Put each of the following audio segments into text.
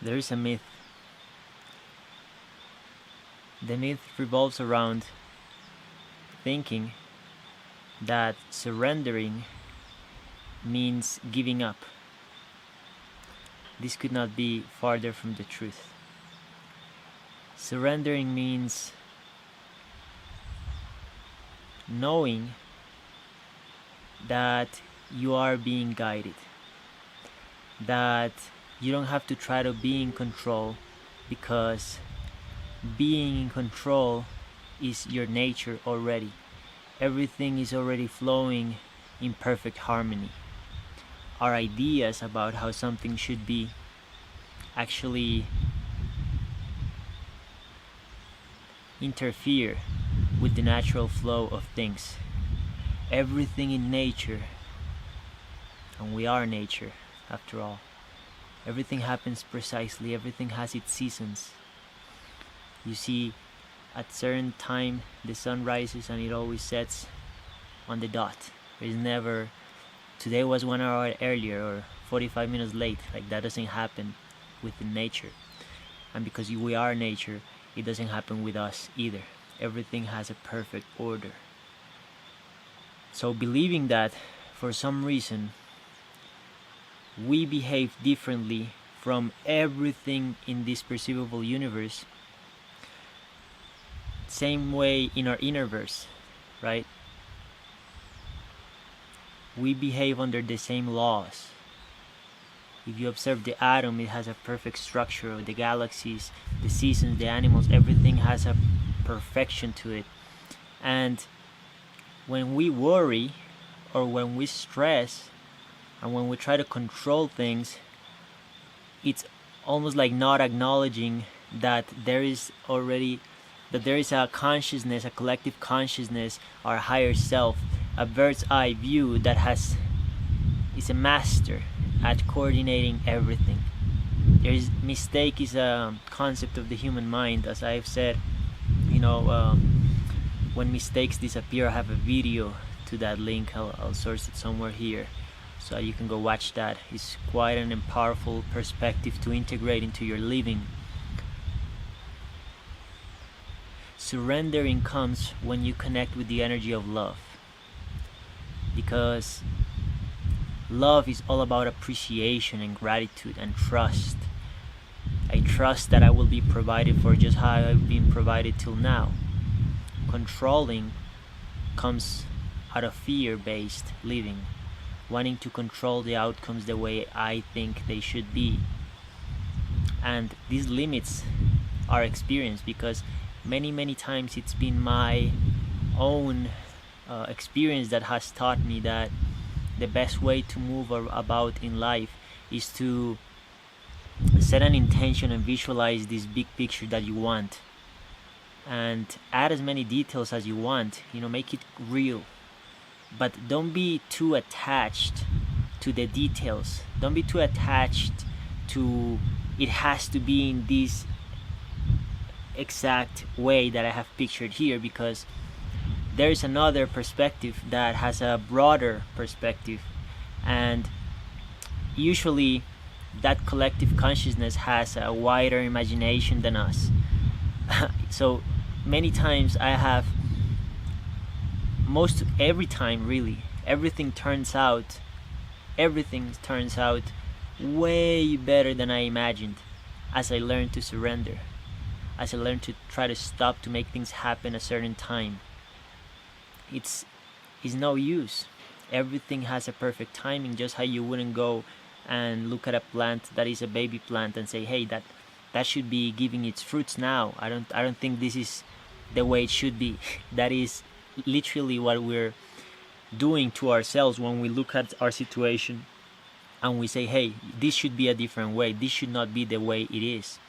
There is a myth. The myth revolves around thinking that surrendering means giving up. This could not be farther from the truth. Surrendering means knowing that you are being guided, that you don't have to try to be in control, because being in control is your nature already. Everything is already flowing in perfect harmony. Our ideas about how something should be actually interfere with the natural flow of things. Everything in nature, and we are nature after all, everything happens precisely, everything has its seasons. You see, at certain time the sun rises and it always sets on the dot. There is never, today was 1 hour earlier or 45 minutes late. Like, that doesn't happen within nature. And because we are nature, it doesn't happen with us either. Everything has a perfect order. So believing that for some reason we behave differently from everything in this perceivable universe, same way in our innerverse, right? We behave under the same laws. If you observe the atom, it has a perfect structure. The galaxies, the seasons, the animals, everything has a perfection to it. And when we worry or when we stress and when we try to control things, it's almost like not acknowledging that there is a consciousness, a collective consciousness, our higher self, a bird's eye view that is a master at coordinating everything. Mistake is a concept of the human mind, as I've said. When mistakes disappear, I have a video to that link. I'll source it somewhere here so you can go watch that. It's quite an powerful perspective to integrate into your living. Surrendering comes when you connect with the energy of love, because love is all about appreciation and gratitude and trust. I trust that I will be provided for just how I've been provided till now. Controlling comes out of fear-based living, wanting to control the outcomes the way I think they should be. And this limits our experience, because many times it's been my own experience that has taught me that the best way to move about in life is to set an intention and visualize this big picture that you want, and add as many details as you want. Make it real, but don't be too attached to the details. Don't be too attached to it has to be in this exact way that I have pictured here, because there is another perspective that has a broader perspective, and usually that collective consciousness has a wider imagination than us. So many times every time really, everything turns out way better than I imagined, as I learn to surrender, as I learn to try to stop to make things happen a certain time. It's no use. Everything has a perfect timing, just how you wouldn't go and look at a plant that is a baby plant and say, hey, that should be giving its fruits now. I don't think this is the way it should be. That is literally what we're doing to ourselves when we look at our situation and we say, hey, this should be a different way. This should not be the way it is.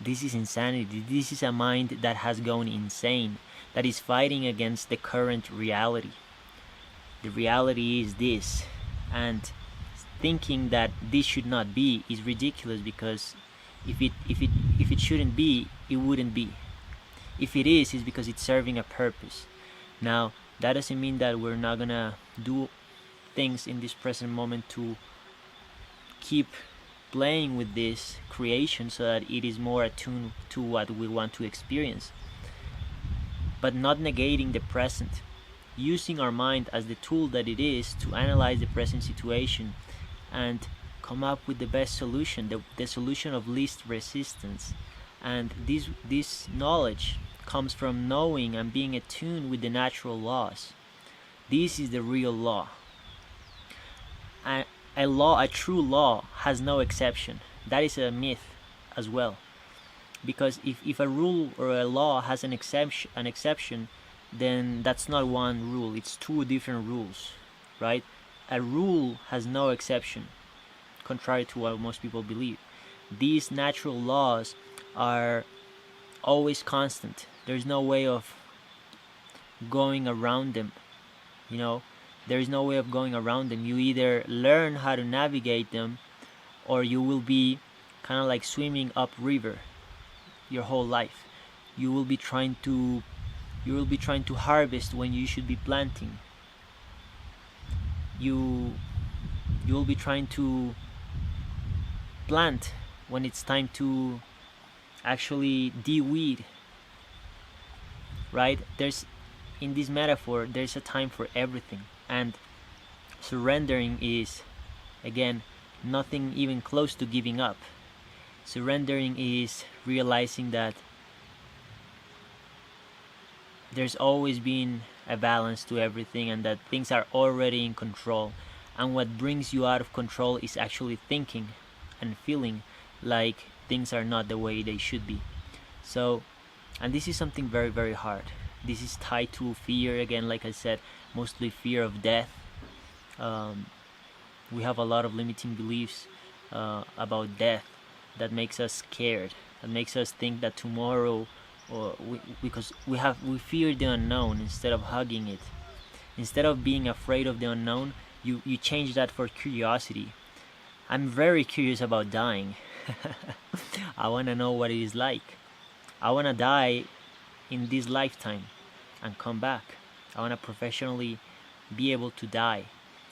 This is insanity. This is a mind that has gone insane, that is fighting against the current reality. The reality is this, and thinking that this should not be is ridiculous, because if it shouldn't be, it wouldn't be. If it is, it's because it's serving a purpose. Now, that doesn't mean that we're not gonna do things in this present moment to keep playing with this creation so that it is more attuned to what we want to experience, but not negating the present, using our mind as the tool that it is to analyze the present situation and come up with the best solution, the solution of least resistance. And this knowledge comes from knowing and being attuned with the natural laws. This is the real law. A true law, has no exception. That is a myth as well. Because if a rule or a law has an exception, then that's not one rule, it's two different rules, right? A rule has no exception, contrary to what most people believe. These natural laws are always constant. There's no way of going around them, there is no way of going around them. You either learn how to navigate them, or you will be kind of like swimming upriver your whole life. You will be trying to harvest when you should be planting. You will be trying to plant when it's time to actually de-weed, right? In this metaphor, there's a time for everything, and surrendering is, again, nothing even close to giving up. Surrendering is realizing that there's always been a balance to everything, and that things are already in control, and what brings you out of control is actually thinking and feeling like things are not the way they should be. So, and this is something very, very hard. This is tied to fear, again, like I said, mostly fear of death. We have a lot of limiting beliefs about death that makes us scared, that makes us think that tomorrow, because we fear the unknown instead of hugging it. Instead of being afraid of the unknown, you change that for curiosity. I'm very curious about dying. I want to know what it is like. I want to die in this lifetime and come back. I want to professionally be able to die.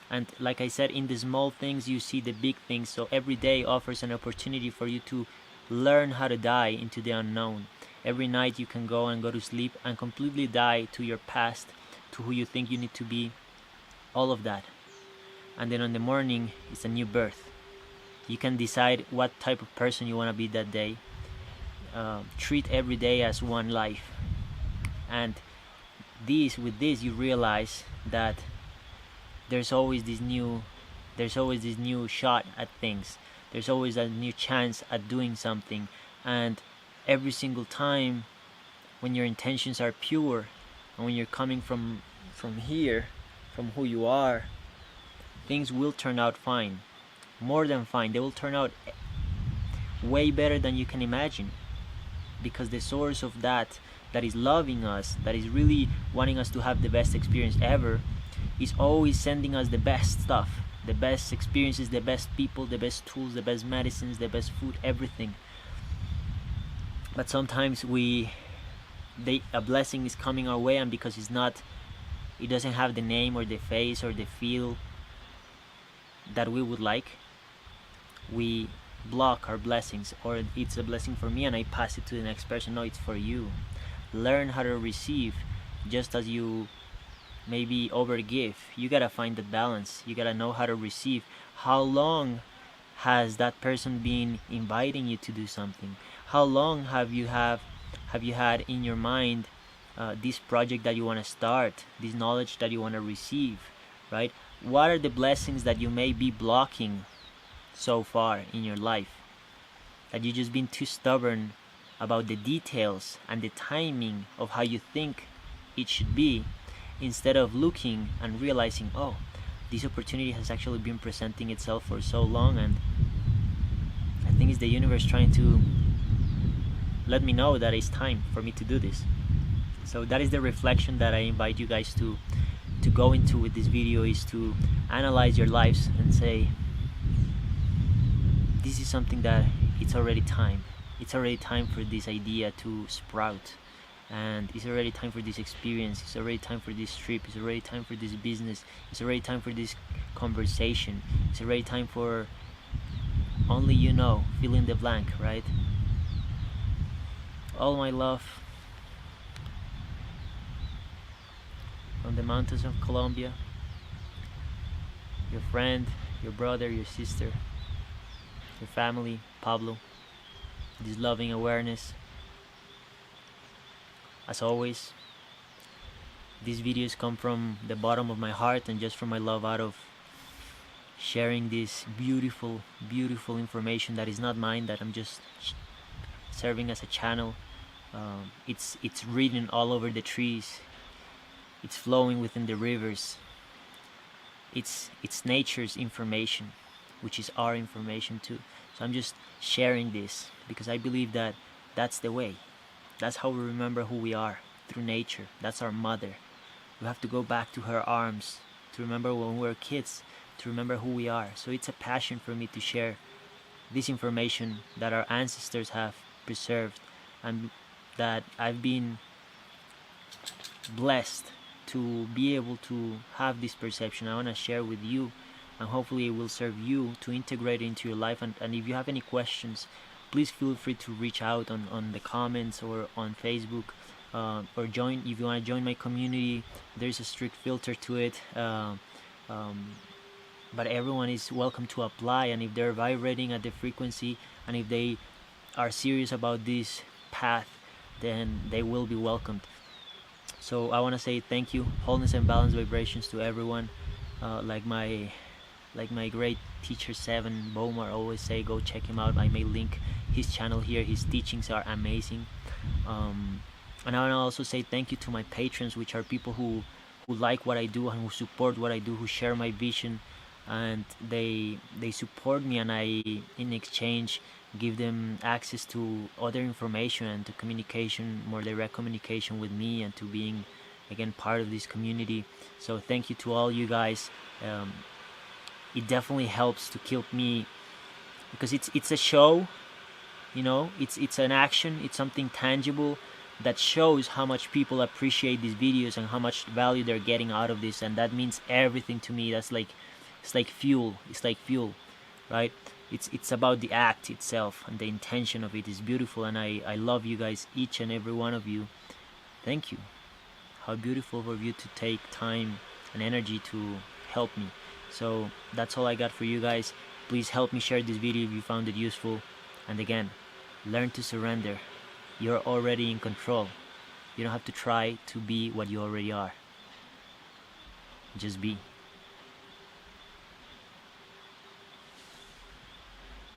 And like I said, in the small things you see the big things. So every day offers an opportunity for you to learn how to die into the unknown. Every night you can go to sleep and completely die to your past, to who you think you need to be, all of that. And then on the morning, it's a new birth. You can decide what type of person you want to be that day. Treat every day as one life. And with this you realize that there's always this new shot at things. There's always a new chance at doing something, and every single time when your intentions are pure and when you're coming from here, from who you are, things will turn out fine. More than fine. They will turn out way better than you can imagine, because the source of that is loving us, that is really wanting us to have the best experience ever, is always sending us the best stuff, the best experiences, the best people, the best tools, the best medicines, the best food, everything. But sometimes a blessing is coming our way, and because it doesn't have the name or the face or the feel that we would like, we block our blessings. Or it's a blessing for me and I pass it to the next person. No, it's for you. Learn how to receive, just as you maybe overgive. You gotta find the balance. You gotta know how to receive. How long has that person been inviting you to do something? How long have you had in your mind this project that you want to start, this knowledge that you want to receive, right? What are the blessings that you may be blocking so far in your life, that you've just been too stubborn about the details and the timing of how you think it should be, instead of looking and realizing, oh, this opportunity has actually been presenting itself for so long, and I think it's the universe trying to let me know that it's time for me to do this. So that is the reflection that I invite you guys to go into with this video, is to analyze your lives and say, this is something that it's already time. It's already time for this idea to sprout, and it's already time for this experience. It's already time for this trip. It's already time for this business. It's already time for this conversation. It's already time for Only you know. Fill in the blank, right? All my love from the mountains of Colombia. Your friend, your brother, your sister, your family, Pablo. This loving awareness. As always, these videos come from the bottom of my heart and just from my love out of sharing this beautiful, beautiful information that is not mine, that I'm just serving as a channel. It's written all over the trees. It's flowing within the rivers. It's nature's information, which is our information too. So I'm just sharing this because I believe that that's the way. That's how we remember who we are, through nature. That's our mother. We have to go back to her arms to remember when we were kids, to remember who we are. So it's a passion for me to share this information that our ancestors have preserved and that I've been blessed to be able to have this perception. I want to share with you, and hopefully it will serve you to integrate it into your life. And if you have any questions, please feel free to reach out on the comments or on Facebook, or join if you want to join my community. There's a strict filter to it, but everyone is welcome to apply, and if they're vibrating at the frequency and if they are serious about this path, then they will be welcomed. So I want to say thank you, wholeness and balance vibrations to everyone. Like my great teacher Seven Bomar always say, go check him out. I may link his channel here. His teachings are amazing. And I want to also say thank you to my patrons, which are people who like what I do and who support what I do, who share my vision, and they support me, and I in exchange give them access to other information and to communication, more direct communication with me, and to being again part of this community. So thank you to all you guys. It definitely helps to keep me, because it's a show, you know, it's an action, it's something tangible that shows how much people appreciate these videos and how much value they're getting out of this, and that means everything to me. That's like, it's like fuel, right? It's about the act itself, and the intention of it is beautiful, and I love you guys, each and every one of you. Thank you. How beautiful of you to take time and energy to help me. So that's all I got for you guys. Please help me share this video if you found it useful, and again, learn to surrender. You're already in control. You don't have to try to be what you already are. Just be.